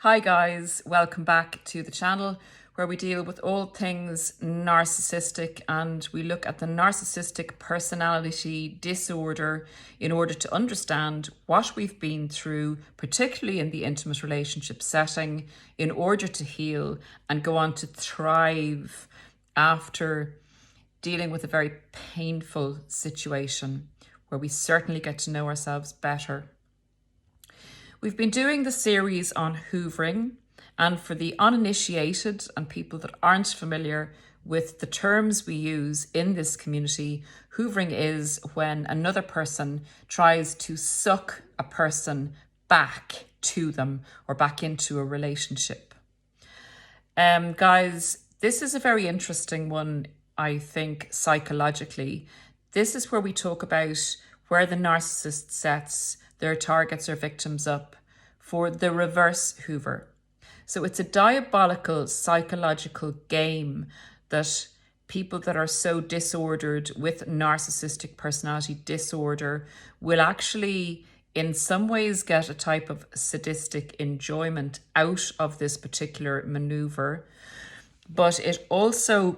Hi guys, welcome back to the channel where we deal with all things narcissistic and we look at the narcissistic personality disorder in order to understand what we've been through, particularly in the intimate relationship setting, in order to heal and go on to thrive after dealing with a very painful situation where we certainly get to know ourselves better. We've been doing the series on hoovering, and for the uninitiated and people that aren't familiar with the terms we use in this community, hoovering is when another person tries to suck a person back to them or back into a relationship. Guys, this is a very interesting one, I think, psychologically. This is where we talk about where the narcissist sets their targets or victims up for the reverse hoover. So it's a diabolical psychological game that people that are so disordered with narcissistic personality disorder will actually in some ways get a type of sadistic enjoyment out of this particular maneuver. But it also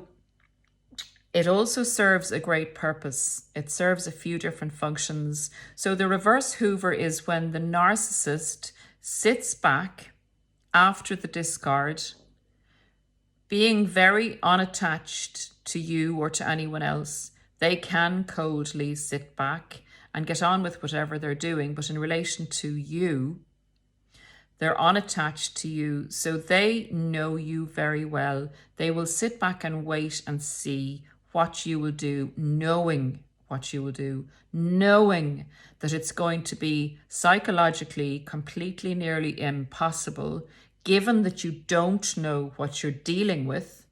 serves a great purpose. It serves a few different functions. So the reverse hoover is when the narcissist sits back after the discard, being very unattached to you or to anyone else. They can coldly sit back and get on with whatever they're doing, but in relation to you, they're unattached to you, so they know you very well. They will sit back and wait and see what you will do, knowing what you will do, knowing that it's going to be psychologically completely nearly impossible, given that you don't know what you're dealing with,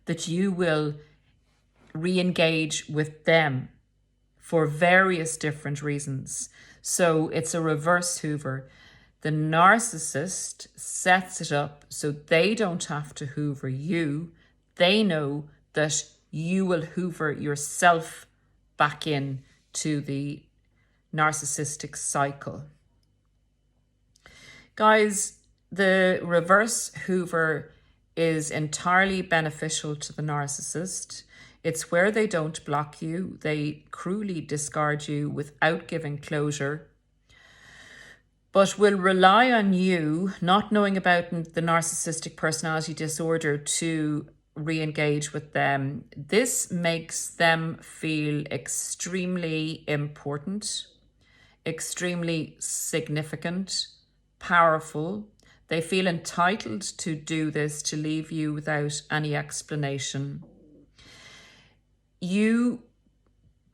that you will re-engage with them for various different reasons. So it's a reverse hoover. The narcissist sets it up so they don't have to hoover you. They know that you will hoover yourself back in to the narcissistic cycle. Guys, the reverse hoover is entirely beneficial to the narcissist. It's where they don't block you. They cruelly discard you without giving closure, but will rely on you, not knowing about the narcissistic personality disorder, to re-engage with them. This makes them feel extremely important, extremely significant, powerful. They feel entitled to do this, to leave you without any explanation. You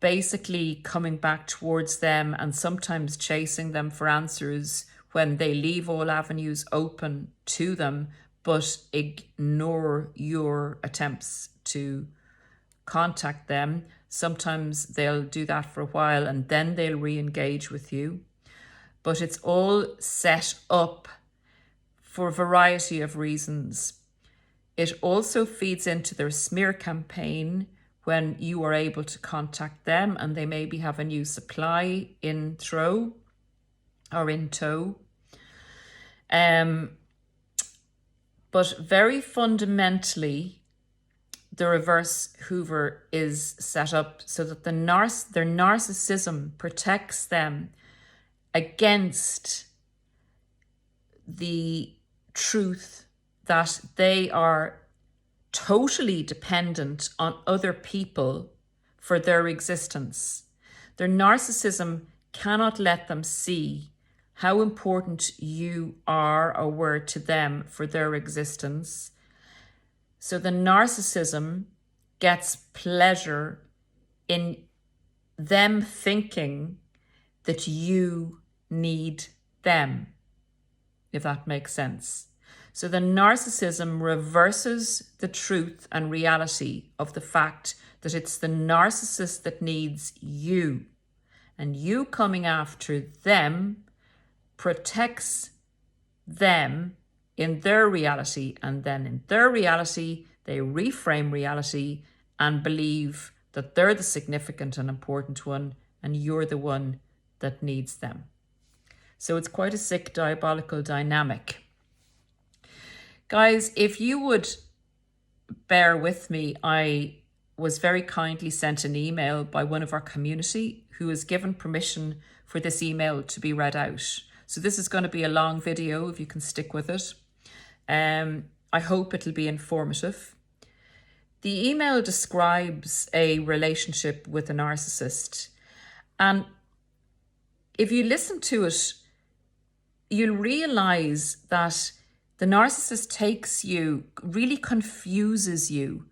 basically coming back towards them and sometimes chasing them for answers when they leave all avenues open to them, but ignore your attempts to contact them. Sometimes they'll do that for a while and then they'll re-engage with you. But it's all set up for a variety of reasons. It also feeds into their smear campaign when you are able to contact them and they maybe have a new supply in throw or in tow. But very fundamentally, the reverse hoover is set up so that their narcissism protects them against the truth that they are totally dependent on other people for their existence. Their narcissism cannot let them see how important you are or were to them for their existence. So the narcissism gets pleasure in them thinking that you need them, if that makes sense. So the narcissism reverses the truth and reality of the fact that it's the narcissist that needs you, and you coming after them protects them in their reality, and then in their reality they reframe reality and believe that they're the significant and important one and you're the one that needs them. So it's quite a sick, diabolical dynamic. Guys, if you would bear with me, I was very kindly sent an email by one of our community who has given permission for this email to be read out. So this is going to be a long video, if you can stick with it. I hope it'll be informative. The email describes a relationship with a narcissist. And if you listen to it, you'll realize that the narcissist takes you, really confuses you,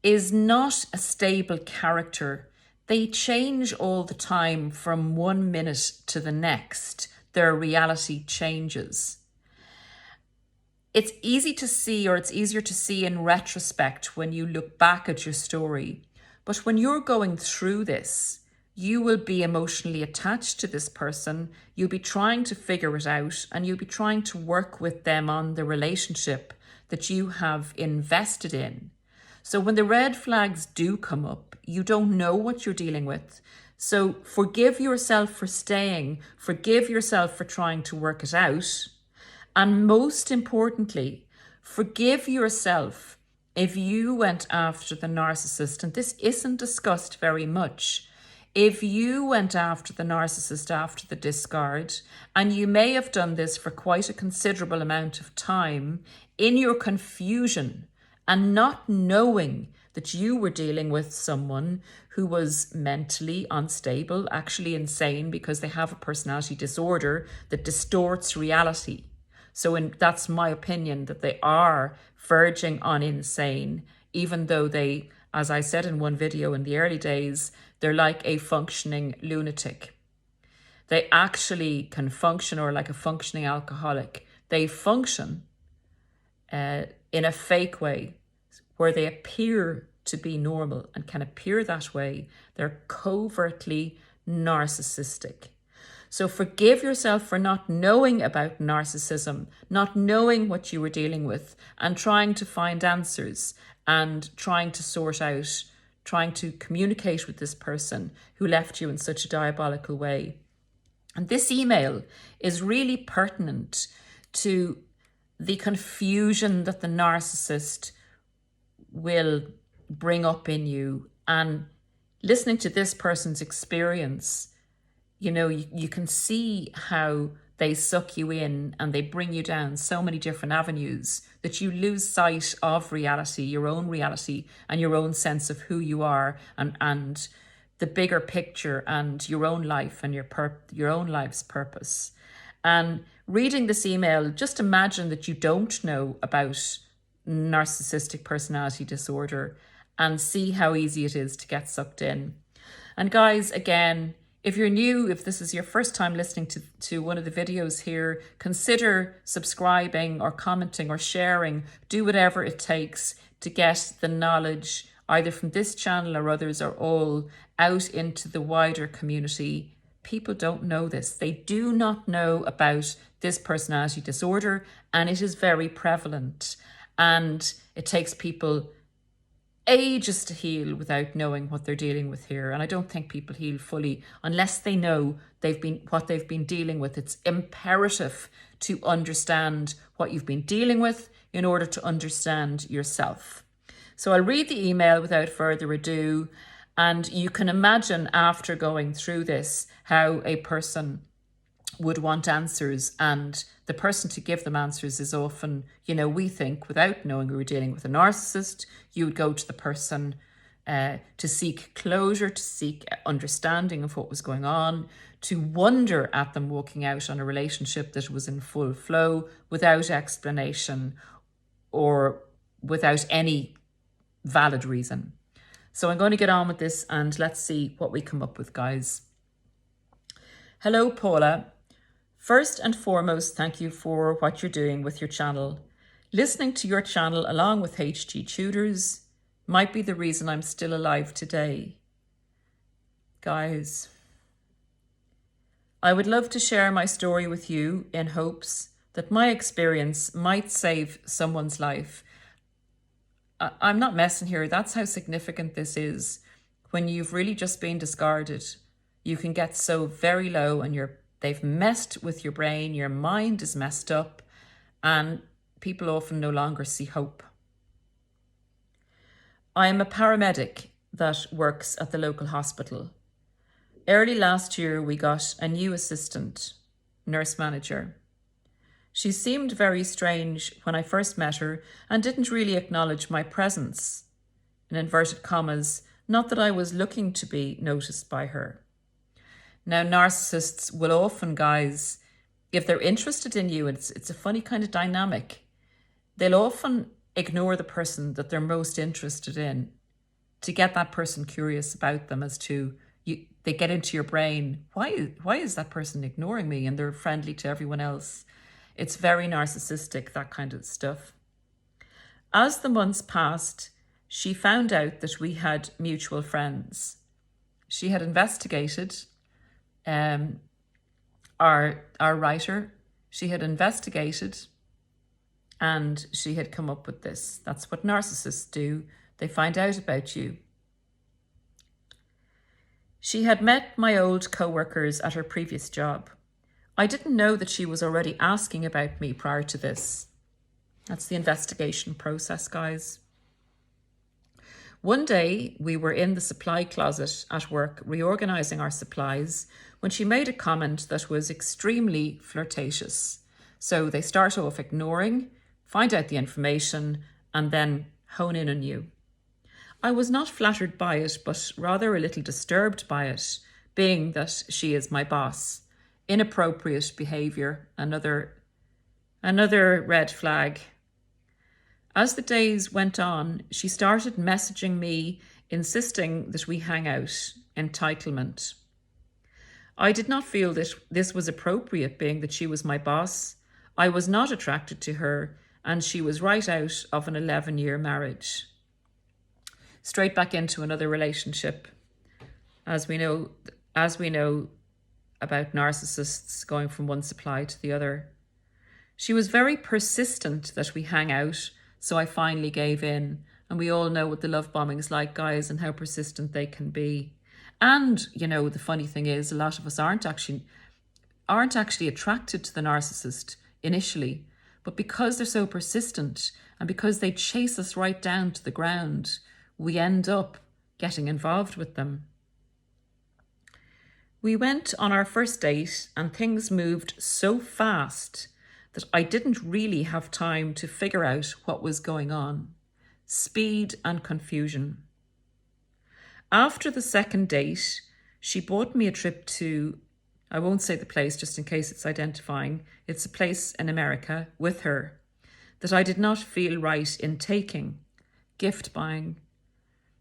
is not a stable character. They change all the time from 1 minute to the next. Their reality changes. It's easy to see, or it's easier to see in retrospect when you look back at your story. But when you're going through this, you will be emotionally attached to this person. You'll be trying to figure it out, and you'll be trying to work with them on the relationship that you have invested in. So when the red flags do come up, you don't know what you're dealing with. So forgive yourself for staying, forgive yourself for trying to work it out. And most importantly, forgive yourself if you went after the narcissist, and this isn't discussed very much. If you went after the narcissist after the discard, and you may have done this for quite a considerable amount of time, in your confusion and not knowing that you were dealing with someone who was mentally unstable, actually insane, because they have a personality disorder that distorts reality. So that's my opinion, that they are verging on insane, even though they, as I said in one video in the early days, they're like a functioning lunatic. They actually can function, or like a functioning alcoholic. They function in a fake way where they appear to be normal and can appear that way. They're covertly narcissistic. So forgive yourself for not knowing about narcissism, not knowing what you were dealing with, and trying to find answers and trying to sort out, trying to communicate with this person who left you in such a diabolical way. And this email is really pertinent to the confusion that the narcissist will bring up in you. And listening to this person's experience, you know, you can see how they suck you in and they bring you down so many different avenues that you lose sight of reality, your own reality, and your own sense of who you are, and the bigger picture, and your own life and your own life's purpose. And reading this email, just imagine that you don't know about narcissistic personality disorder, and see how easy it is to get sucked in. And guys, again, if you're new, if this is your first time listening to one of the videos here, consider subscribing or commenting or sharing. Do whatever it takes to get the knowledge, either from this channel or others, or all, out into the wider community. People don't know this. They do not know about this personality disorder, and it is very prevalent. And it takes people ages to heal without knowing what they're dealing with here. And I don't think people heal fully unless they know what they've been dealing with. It's imperative to understand what you've been dealing with in order to understand yourself. So I'll read the email without further ado, and you can imagine after going through this how a person would want answers, and the person to give them answers is often, you know, we think, without knowing we were dealing with a narcissist, you would go to the person to seek closure, to seek understanding of what was going on, to wonder at them walking out on a relationship that was in full flow without explanation or without any valid reason. So I'm going to get on with this, and let's see what we come up with, guys. Hello, Paula. First and foremost, thank you for what you're doing with your channel. Listening to your channel along with HG Tutors might be the reason I'm still alive today. Guys, I would love to share my story with you in hopes that my experience might save someone's life. I'm not messing here. That's how significant this is. When you've really just been discarded, you can get so very low, and they've messed with your brain, your mind is messed up, and people often no longer see hope. I am a paramedic that works at the local hospital. Early last year, we got a new assistant, nurse manager. She seemed very strange when I first met her and didn't really acknowledge my presence. In inverted commas, not that I was looking to be noticed by her. Now, narcissists will often, guys, if they're interested in you, it's a funny kind of dynamic. They'll often ignore the person that they're most interested in to get that person curious about them as to, they get into your brain, why is that person ignoring me? And they're friendly to everyone else. It's very narcissistic, that kind of stuff. As the months passed, she found out that we had mutual friends. She had investigated our writer. She had investigated and she had come up with this. That's what narcissists do. They find out about you. She had met my old co-workers at her previous job. I didn't know that she was already asking about me prior to this. That's the investigation process, guys. One day, we were in the supply closet at work reorganizing our supplies when she made a comment that was extremely flirtatious. So they start off ignoring, find out the information, and then hone in on you. I was not flattered by it, but rather a little disturbed by it, being that she is my boss. Inappropriate behaviour, another red flag. As the days went on, she started messaging me, insisting that we hang out. Entitlement. I did not feel that this was appropriate, being that she was my boss. I was not attracted to her, and she was right out of an 11-year marriage. Straight back into another relationship. As we know about narcissists going from one supply to the other. She was very persistent that we hang out, so I finally gave in. And we all know what the love bombing's like, guys, and how persistent they can be. And, the funny thing is, a lot of us aren't actually attracted to the narcissist initially, but because they're so persistent and because they chase us right down to the ground, we end up getting involved with them. We went on our first date and things moved so fast that I didn't really have time to figure out what was going on. Speed and confusion. After the second date, she bought me a trip to, I won't say the place just in case it's identifying, it's a place in America with her that I did not feel right in taking. Gift buying.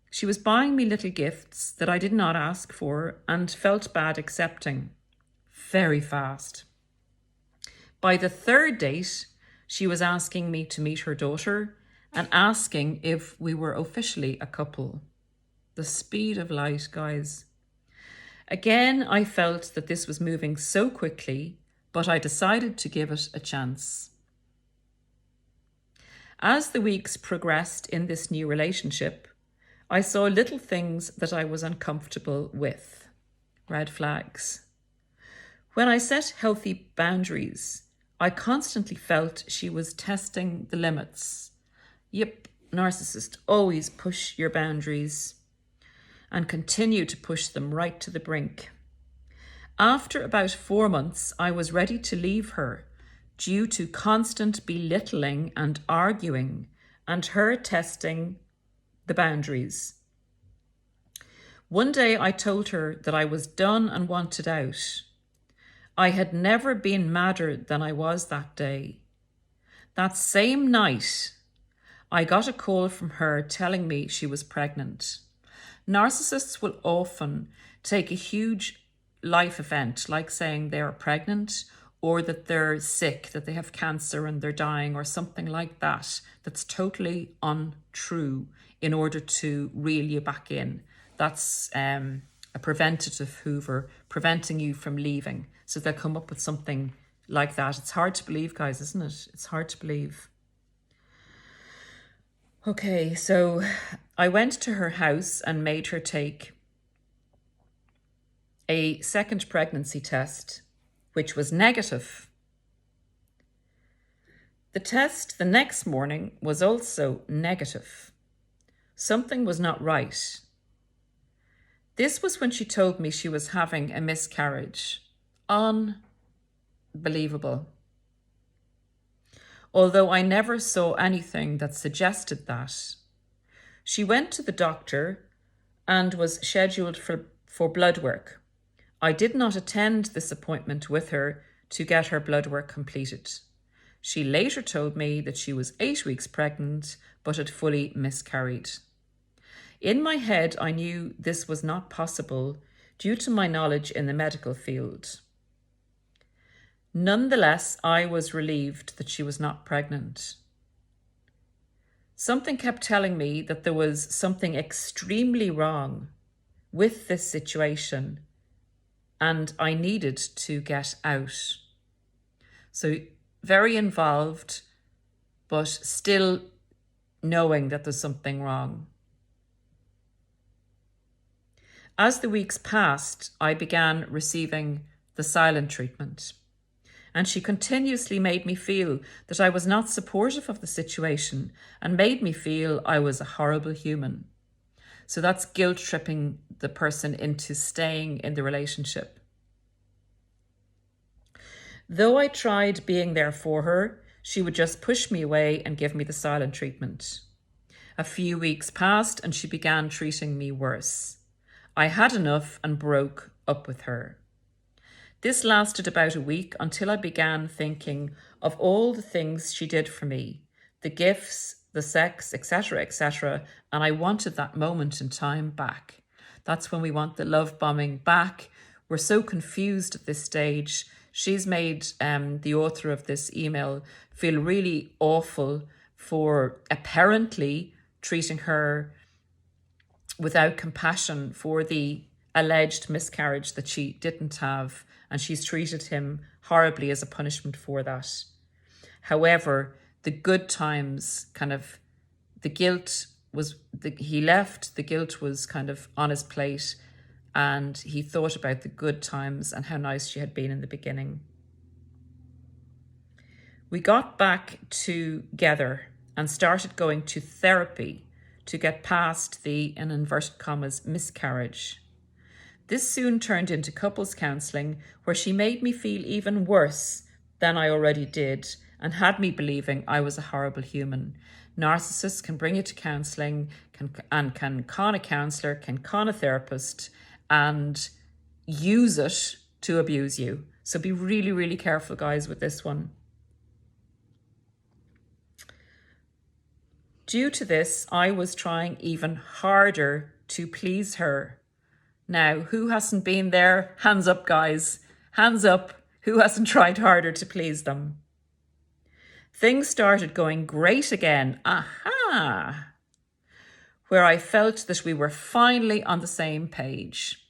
She was buying me little gifts that I did not ask for and felt bad accepting. Very fast. By the third date, she was asking me to meet her daughter and asking if we were officially a couple. The speed of light, guys. Again, I felt that this was moving so quickly, but I decided to give it a chance. As the weeks progressed in this new relationship, I saw little things that I was uncomfortable with. Red flags. When I set healthy boundaries, I constantly felt she was testing the limits. Yep, narcissist, always push your boundaries and continue to push them right to the brink. After about 4 months, I was ready to leave her due to constant belittling and arguing and her testing the boundaries. One day I told her that I was done and wanted out. I had never been madder than I was that day. That same night, I got a call from her telling me she was pregnant. Narcissists will often take a huge life event, like saying they are pregnant or that they're sick, that they have cancer and they're dying or something like that, that's totally untrue, in order to reel you back in. That's a preventative Hoover, preventing you from leaving. So they'll come up with something like that. It's hard to believe, guys, isn't it? It's hard to believe. Okay, so I went to her house and made her take a second pregnancy test, which was negative. The test the next morning was also negative. Something was not right. This was when she told me she was having a miscarriage. Unbelievable. Although I never saw anything that suggested that. She went to the doctor and was scheduled for blood work. I did not attend this appointment with her to get her blood work completed. She later told me that she was 8 weeks pregnant, but had fully miscarried. In my head, I knew this was not possible due to my knowledge in the medical field. Nonetheless, I was relieved that she was not pregnant. Something kept telling me that there was something extremely wrong with this situation and I needed to get out. So very involved, but still knowing that there's something wrong. As the weeks passed, I began receiving the silent treatment. And she continuously made me feel that I was not supportive of the situation and made me feel I was a horrible human. So that's guilt tripping the person into staying in the relationship. Though I tried being there for her, she would just push me away and give me the silent treatment. A few weeks passed and she began treating me worse. I had enough and broke up with her. This lasted about a week until I began thinking of all the things she did for me, the gifts, the sex, etc., and I wanted that moment in time back. That's when we want the love bombing back. We're so confused at this stage. She's made the author of this email feel really awful for apparently treating her without compassion for the alleged miscarriage that she didn't have, and she's treated him horribly as a punishment for that. However, the good times the guilt was, he left, the guilt was kind of on his plate, and he thought about the good times and how nice she had been in the beginning. We got back together and started going to therapy to get past the, in inverted commas, miscarriage. This soon turned into couples counselling, where she made me feel even worse than I already did and had me believing I was a horrible human. Narcissists can bring you to counselling, can con a counsellor, can con a therapist, and use it to abuse you. So be really, really careful, guys, with this one. Due to this, I was trying even harder to please her. Now, who hasn't been there? Hands up, guys. Hands up. Who hasn't tried harder to please them? Things started going great again. Aha! Where I felt that we were finally on the same page.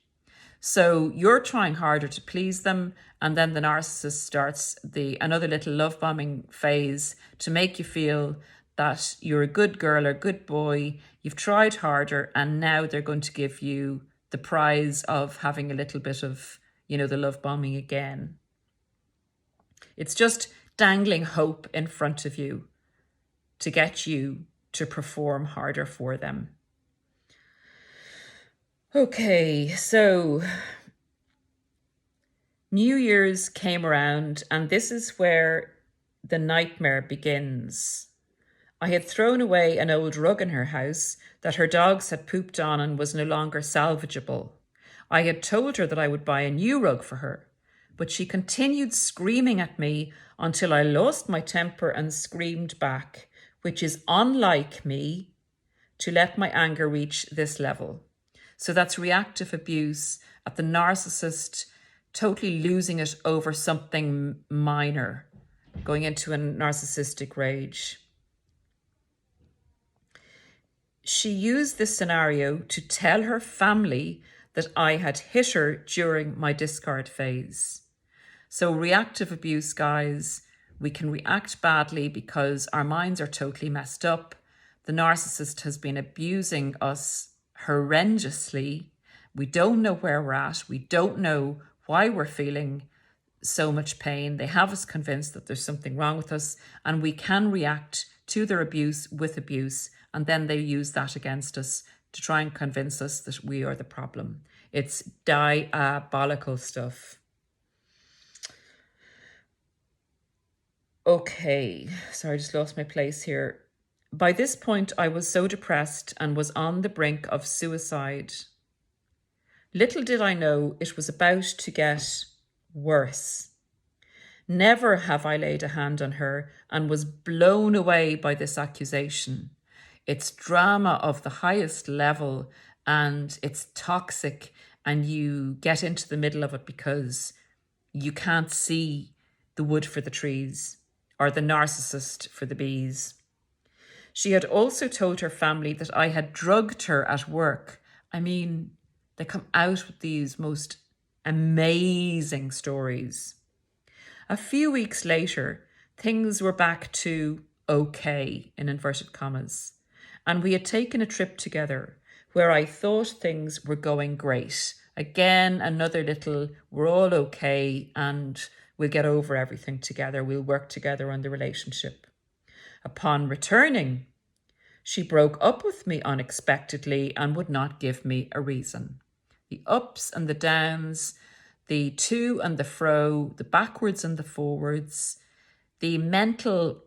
So you're trying harder to please them, and then the narcissist starts another little love bombing phase to make you feel that you're a good girl or good boy, you've tried harder, and now they're going to give you the prize of having a little bit of, the love bombing again. It's just dangling hope in front of you to get you to perform harder for them. Okay, so New Year's came around, and this is where the nightmare begins. I had thrown away an old rug in her house that her dogs had pooped on and was no longer salvageable. I had told her that I would buy a new rug for her, but she continued screaming at me until I lost my temper and screamed back, which is unlike me to let my anger reach this level. So that's reactive abuse at the narcissist totally losing it over something minor, going into a narcissistic rage. She used this scenario to tell her family that I had hit her during my discard phase. So reactive abuse, guys, we can react badly because our minds are totally messed up. The narcissist has been abusing us horrendously. We don't know where we're at. We don't know why we're feeling so much pain. They have us convinced that there's something wrong with us, and we can react to their abuse with abuse, and then they use that against us to try and convince us that we are the problem. It's diabolical stuff. Okay, sorry, I just lost my place here. By this point, I was so depressed and was on the brink of suicide. Little did I know it was about to get worse. Never have I laid a hand on her and was blown away by this accusation. It's drama of the highest level and it's toxic, and you get into the middle of it because you can't see the wood for the trees or the narcissist for the bees. She had also told her family that I had drugged her at work. I mean, they come out with these most amazing stories. A few weeks later, things were back to okay, in inverted commas, and we had taken a trip together where I thought things were going great. Again, another little, we're all okay and we'll get over everything together. We'll work together on the relationship. Upon returning, she broke up with me unexpectedly and would not give me a reason. The ups and the downs, the to and the fro, the backwards and the forwards, the mental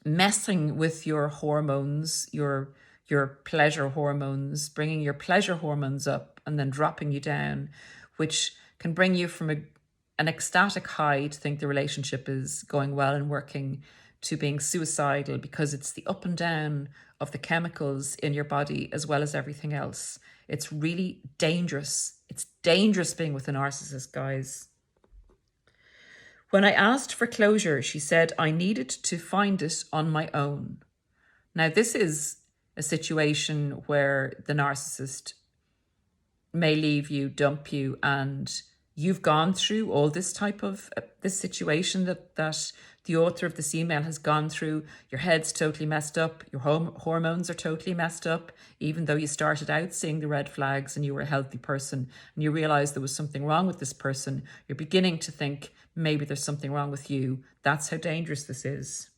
messing with your hormones, your pleasure hormones, bringing your pleasure hormones up and then dropping you down, which can bring you from an ecstatic high to think the relationship is going well and working, to being suicidal because it's the up and down of the chemicals in your body as well as everything else. It's really dangerous. It's dangerous being with a narcissist, guys. When I asked for closure, she said I needed to find it on my own. Now, this is a situation where the narcissist may leave you, dump you, and you've gone through all this type of this situation that the author of this email has gone through. Your head's totally messed up. Your hormones are totally messed up. Even though you started out seeing the red flags and you were a healthy person and you realized there was something wrong with this person, you're beginning to think maybe there's something wrong with you. That's how dangerous this is.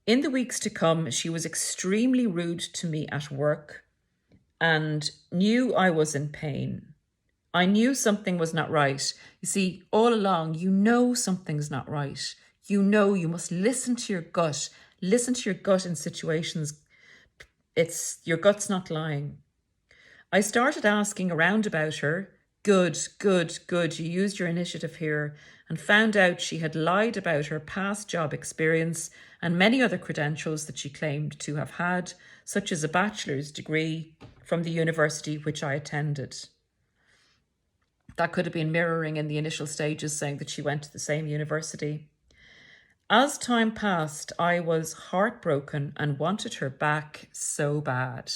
In the weeks to come, she was extremely rude to me at work and knew I was in pain. I knew something was not right. You see, all along, you know something's not right. You know you must listen to your gut. Listen to your gut in situations. Your gut's not lying. I started asking around about her. Good. You used your initiative here and found out she had lied about her past job experience and many other credentials that she claimed to have had, such as a bachelor's degree from the university which I attended. That could have been mirroring in the initial stages, saying that she went to the same university. As time passed, I was heartbroken and wanted her back so bad.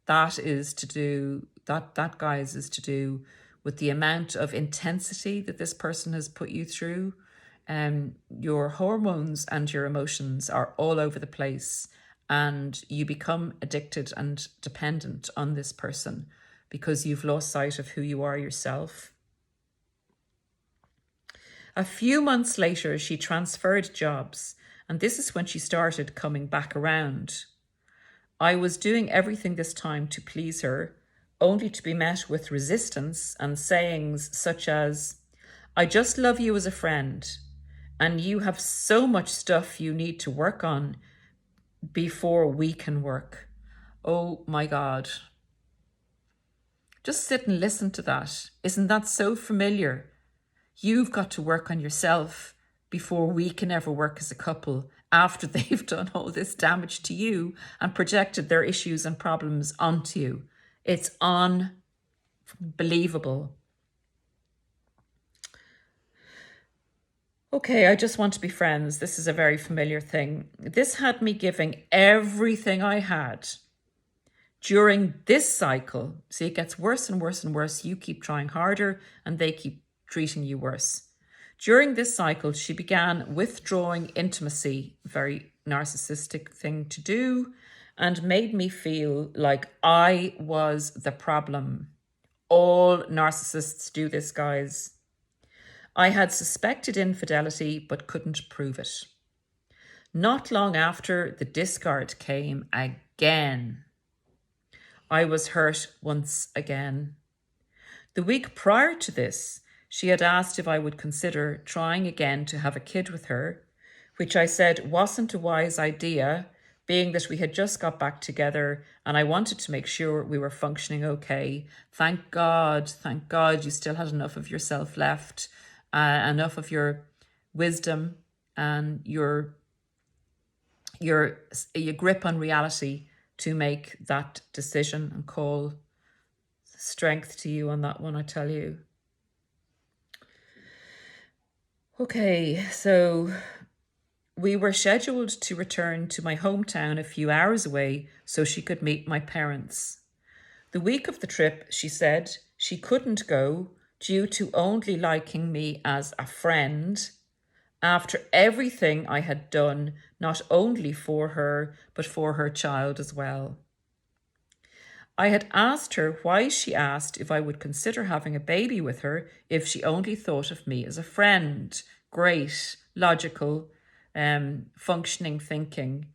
That is to do with the amount of intensity that this person has put you through. Your hormones and your emotions are all over the place, and you become addicted and dependent on this person because you've lost sight of who you are yourself. A few months later, she transferred jobs, and this is when she started coming back around. I was doing everything this time to please her, only to be met with resistance and sayings such as, I just love you as a friend, and you have so much stuff you need to work on before we can work. Oh my God. Just sit and listen to that. Isn't that so familiar? You've got to work on yourself before we can ever work as a couple, after they've done all this damage to you and projected their issues and problems onto you. It's unbelievable. Okay, I just want to be friends. This is a very familiar thing. This had me giving everything I had. During this cycle, see, it gets worse and worse and worse. You keep trying harder and they keep treating you worse. During this cycle, she began withdrawing intimacy, very narcissistic thing to do, and made me feel like I was the problem. All narcissists do this, guys. I had suspected infidelity but couldn't prove it. Not long after, the discard came again. I was hurt once again. The week prior to this, she had asked if I would consider trying again to have a kid with her, which I said wasn't a wise idea, being that we had just got back together and I wanted to make sure we were functioning okay. Thank God you still had enough of yourself left, enough of your wisdom and your grip on reality to make that decision, and call strength to you on that one, I tell you. Okay, so we were scheduled to return to my hometown a few hours away so she could meet my parents. The week of the trip, she said she couldn't go due to only liking me as a friend after everything I had done, not only for her, but for her child as well. I had asked her why she asked if I would consider having a baby with her if she only thought of me as a friend. Great, logical, functioning thinking.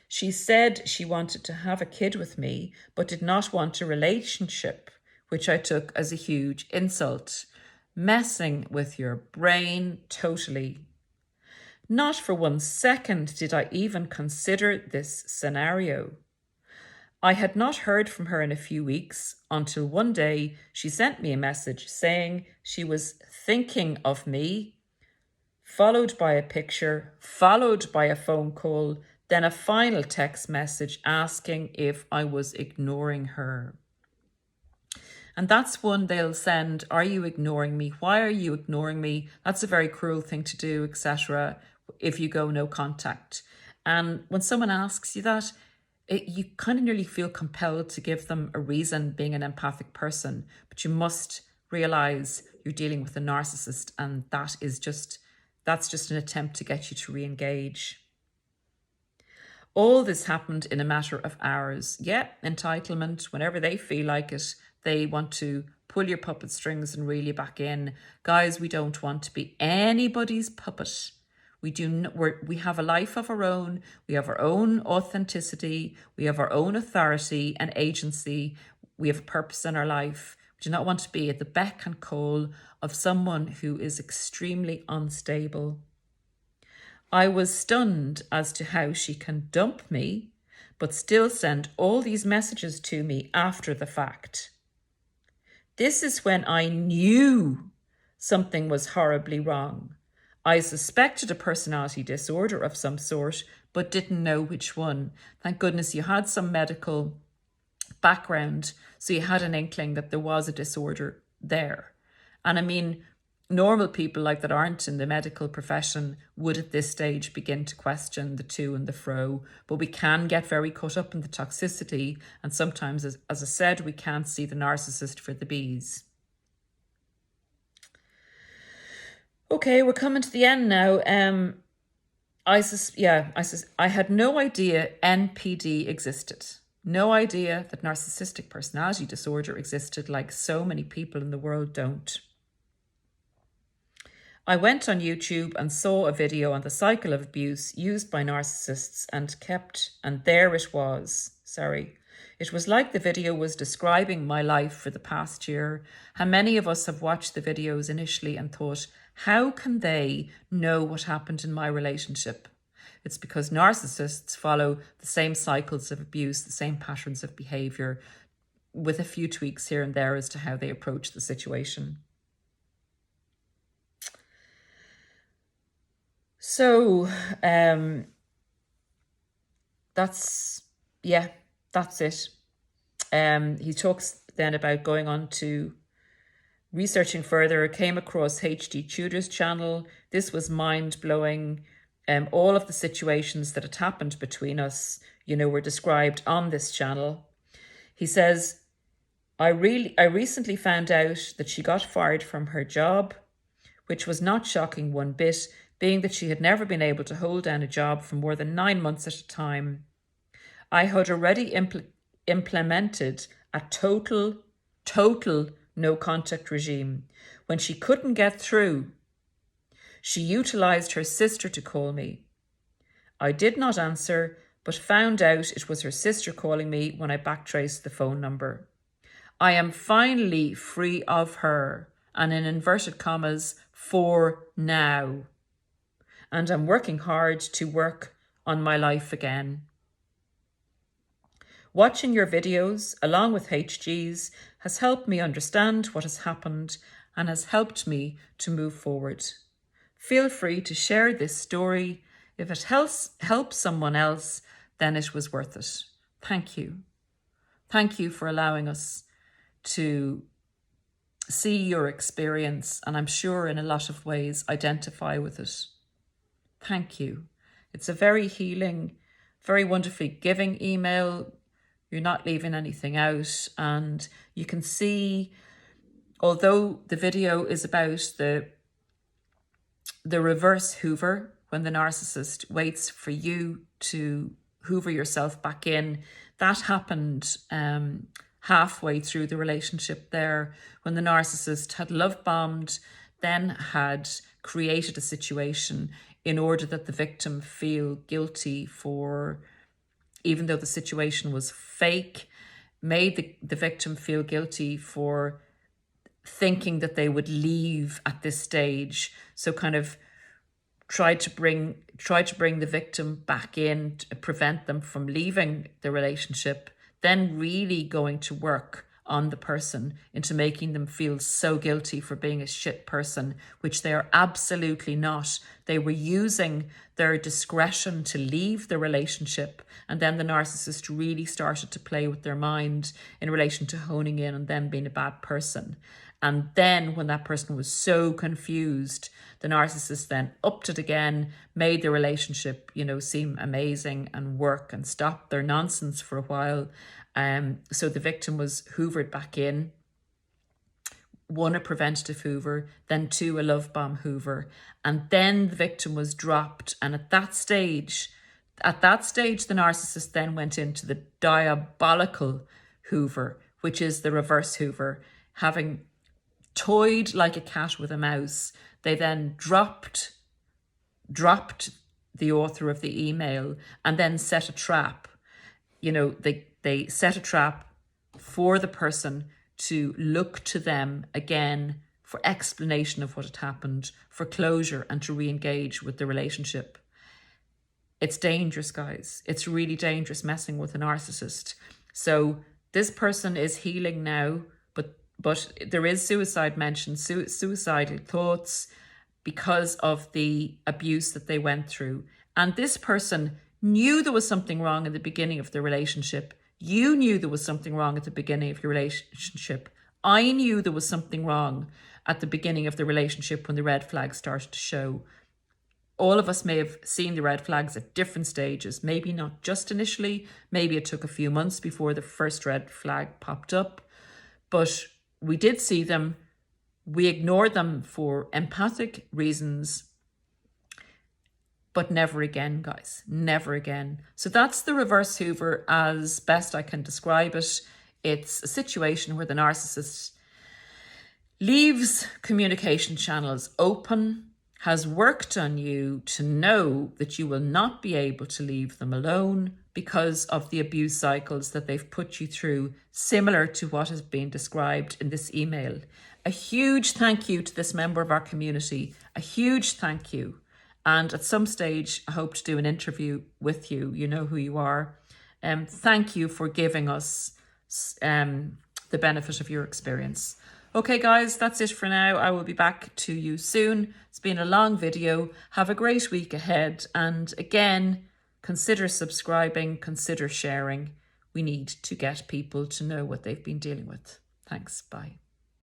She said she wanted to have a kid with me, but did not want a relationship, which I took as a huge insult. Messing with your brain totally. Not for 1 second did I even consider this scenario. I had not heard from her in a few weeks until one day she sent me a message saying she was thinking of me, followed by a picture, followed by a phone call, then a final text message asking if I was ignoring her. And that's one they'll send, are you ignoring me? Why are you ignoring me? That's a very cruel thing to do, etc. if you go no contact. And when someone asks you that, you kind of nearly feel compelled to give them a reason, being an empathic person, but you must realize you're dealing with a narcissist, and that's just an attempt to get you to re-engage. All this happened in a matter of hours. Yeah, entitlement, whenever they feel like it, they want to pull your puppet strings and reel you back in. Guys, we don't want to be anybody's puppet. We have a life of our own. We have our own authenticity. We have our own authority and agency. We have a purpose in our life. We do not want to be at the beck and call of someone who is extremely unstable. I was stunned as to how she can dump me, but still send all these messages to me after the fact. This is when I knew something was horribly wrong. I suspected a personality disorder of some sort, but didn't know which one. Thank goodness you had some medical background, so you had an inkling that there was a disorder there. And I mean, normal people like that aren't in the medical profession would at this stage begin to question the to and the fro, but we can get very caught up in the toxicity, and sometimes, as I said, we can't see the narcissist for the bees. Okay, we're coming to the end now. I had no idea NPD existed. No idea that narcissistic personality disorder existed, like so many people in the world don't. I went on YouTube and saw a video on the cycle of abuse used by narcissists and there it was. It was like the video was describing my life for the past year. How many of us have watched the videos initially and thought, how can they know what happened in my relationship? It's because narcissists follow the same cycles of abuse, the same patterns of behavior, with a few tweaks here and there as to how they approach the situation. So that's it. He talks then about going on to researching further. Came across HD Tudor's channel. This was mind-blowing. All of the situations that had happened between us, were described on this channel. He says, I recently found out that she got fired from her job, which was not shocking one bit, being that she had never been able to hold down a job for more than 9 months at a time. I had already implemented a total no contact regime. When she couldn't get through, she utilized her sister to call me. I did not answer, but found out it was her sister calling me when I backtraced the phone number. I am finally free of her, and in inverted commas, for now. And I'm working hard to work on my life again. Watching your videos, along with HG's, has helped me understand what has happened and has helped me to move forward. Feel free to share this story. If it helps someone else, then it was worth it. Thank you. Thank you for allowing us to see your experience, and I'm sure in a lot of ways identify with it. Thank you. It's a very healing, very wonderfully giving email. You're not leaving anything out, and you can see, although the video is about the reverse hoover, when the narcissist waits for you to hoover yourself back in, that happened halfway through the relationship there, when the narcissist had love bombed, then had created a situation in order that the victim feel guilty for, even though the situation was fake, made the victim feel guilty for thinking that they would leave at this stage. So kind of tried to bring the victim back in to prevent them from leaving the relationship, then really going to work on the person into making them feel so guilty for being a shit person, which they are absolutely not. They were using their discretion to leave the relationship, and then the narcissist really started to play with their mind in relation to honing in on them being a bad person. And then when that person was so confused, the narcissist then upped it again, made the relationship, seem amazing and work, and stopped their nonsense for a while. So the victim was hoovered back in. 1, a preventative hoover, then 2, a love bomb hoover. And then the victim was dropped. And at that stage, the narcissist then went into the diabolical hoover, which is the reverse hoover. Having toyed like a cat with a mouse, they then dropped the author of the email and then set a trap. They set a trap for the person to look to them again for explanation of what had happened, for closure, and to re-engage with the relationship. It's dangerous, guys. It's really dangerous messing with a narcissist. So this person is healing now, but there is suicide mentioned, suicidal thoughts, because of the abuse that they went through. And this person knew there was something wrong in the beginning of the relationship. You knew there was something wrong at the beginning of your relationship. I knew there was something wrong at the beginning of the relationship when the red flags started to show. All of us may have seen the red flags at different stages, maybe not just initially, maybe it took a few months before the first red flag popped up, but we did see them. We ignored them for empathic reasons, but never again, guys, never again. So that's the reverse hoover as best I can describe it. It's a situation where the narcissist leaves communication channels open, has worked on you to know that you will not be able to leave them alone because of the abuse cycles that they've put you through, similar to what has been described in this email. A huge thank you to this member of our community, a huge thank you. And at some stage, I hope to do an interview with you. You know who you are. Thank you for giving us the benefit of your experience. Okay, guys, that's it for now. I will be back to you soon. It's been a long video. Have a great week ahead. And again, consider subscribing, consider sharing. We need to get people to know what they've been dealing with. Thanks. Bye.